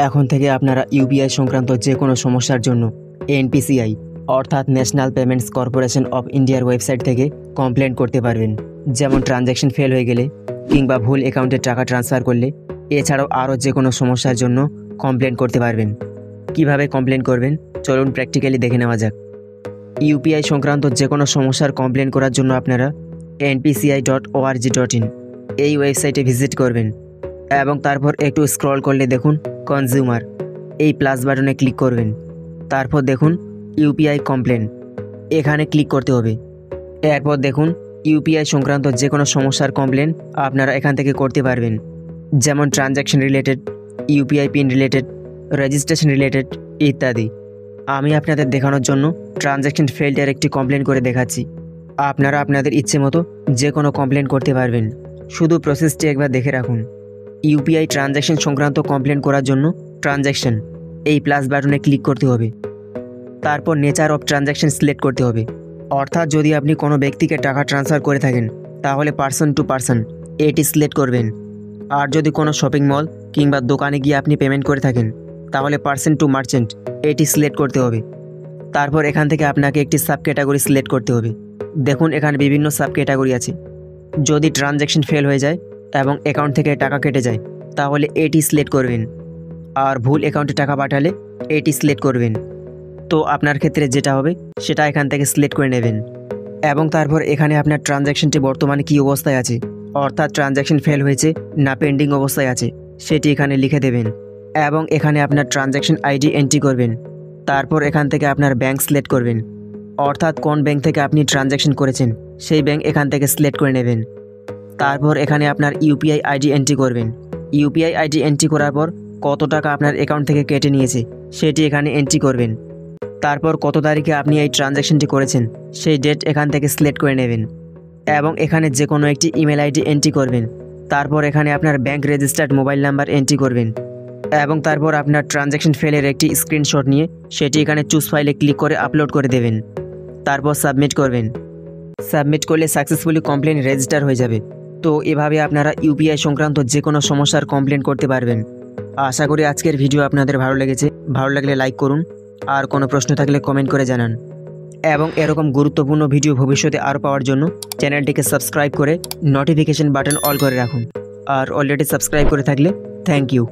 এখন থেকে আপনারা ইউপিআই সংক্রান্ত যে কোনো সমস্যার জন্য এনপিসিআই অর্থাৎ ন্যাশনাল পেমেন্টস কর্পোরেশন অফ ইন্ডিয়ার ওয়েবসাইট থেকে কমপ্লেন করতে পারবেন। যেমন ট্রানজ্যাকশন ফেল হয়ে গেলে কিংবা ভুল অ্যাকাউন্টে টাকা ট্রান্সফার করলে, এছাড়াও আরও যে কোনো সমস্যার জন্য কমপ্লেন করতে পারবেন। কিভাবে কমপ্লেন করবেন চলুন প্র্যাকটিক্যালি দেখে নেওয়া যাক। ইউপিআই সংক্রান্ত যে কোনো সমস্যার কমপ্লেন করার জন্য আপনারা npci.org.in এই ওয়েবসাইটে ভিজিট করবেন এবং তারপর একটু স্ক্রল করলে দেখুন কনজিউমার, এই প্লাস বাটনে ক্লিক করবেন। তারপর দেখুন ইউপিআই কমপ্লেন, এখানে ক্লিক করতে হবে। এরপর দেখুন ইউপিআই সংক্রান্ত যে কোনো সমস্যার কমপ্লেন আপনারা এখান থেকে করতে পারবেন, যেমন transaction related, UPI pin related, registration related ইত্যাদি। আমি আপনাদের দেখানোর জন্য ট্রানজ্যাকশন ফেল্ডের একটি কমপ্লেন করে দেখাচ্ছি। আপনারা আপনাদের ইচ্ছে মতো যে কোনো কমপ্লেন করতে পারবেন, শুধু প্রসেসটি একবার দেখে রাখুন। ইউপিআই ট্রানজ্যাকশন সংক্রান্ত কমপ্লেন করার জন্য ট্রানজ্যাকশন এই প্লাস বাটনে ক্লিক করতে হবে। তারপর নেচার অফ ট্রানজ্যাকশন সিলেক্ট করতে হবে, অর্থাৎ যদি আপনি কোনো ব্যক্তিকে টাকা ট্রান্সফার করে থাকেন তাহলে পার্সন টু পার্সন এটি সিলেক্ট করবেন। আর যদি কোনো শপিং মল কিংবা দোকানে গিয়ে আপনি পেমেন্ট করে থাকেন তাহলে পার্সন টু মার্চেন্ট এটি সিলেক্ট করতে হবে। তারপর এখান থেকে আপনাকে একটি সাব ক্যাটাগরি সিলেক্ট করতে হবে। দেখুন এখানে বিভিন্ন সাব ক্যাটাগরি আছে। যদি ট্রানজ্যাকশন ফেল হয়ে যায় এবং অ্যাকাউন্ট থেকে টাকা কেটে যায় তাহলে এটি সিলেক্ট করবেন, আর ভুল অ্যাকাউন্টে টাকা পাঠালে এটি সিলেক্ট করবেন। তো আপনার ক্ষেত্রে যেটা হবে সেটা এখান থেকে সিলেক্ট করে নেবেন এবং তারপর এখানে আপনার ট্রানজ্যাকশনটি বর্তমানে কী অবস্থায় আছে, অর্থাৎ ট্রানজ্যাকশন ফেল হয়েছে না পেন্ডিং অবস্থায় আছে সেটি এখানে লিখে দেবেন এবং এখানে আপনার ট্রানজ্যাকশন আইডি এন্ট্রি করবেন। তারপর এখান থেকে আপনার ব্যাংক সিলেক্ট করবেন, অর্থাৎ কোন ব্যাংক থেকে আপনি ট্রানজ্যাকশন করেছেন সেই ব্যাংক এখান থেকে সিলেক্ট করে নেবেন। তারপর এখানে আপনার ইউপিআই আইডি এন্ট্রি করবেন। ইউপিআই আইডি এন্ট্রি করার পর কত টাকা আপনার অ্যাকাউন্ট থেকে কেটে নিয়েছে সেটি এখানে এন্ট্রি করবেন। তারপর কত তারিখে আপনি এই ট্রানজ্যাকশনটি করেছেন সেই ডেট এখান থেকে সিলেক্ট করে নেবেন এবং এখানে যে কোনো একটি ইমেল আইডি এন্ট্রি করবেন। তারপর এখানে আপনার bank registered mobile number entry করবেন এবং তারপর আপনার ট্রানজ্যাকশন ফেলের একটি স্ক্রিনশট নিয়ে সেটি এখানে চুজ ফাইলে ক্লিক করে আপলোড করে দেবেন। তারপর সাবমিট করবেন। সাবমিট করলে সাকসেসফুলি কমপ্লেন রেজিস্টার হয়ে যাবে। তো এভাবে আপনারা ইউপিআই সংক্রান্ত যে কোনো সমস্যার কমপ্লেন করতে পারবেন। আশা করি আজকের ভিডিও আপনাদের ভালো লেগেছে। ভালো লাগলে লাইক করুন, আর কোনো প্রশ্ন থাকলে কমেন্ট করে জানান এবং এরকম গুরুত্বপূর্ণ ভিডিও ভবিষ্যতে আরও পাওয়ার জন্য চ্যানেলটিকে সাবস্ক্রাইব করে নোটিফিকেশন বাটন অল করে রাখুন। আর অলরেডি সাবস্ক্রাইব করে থাকলে থ্যাংক ইউ।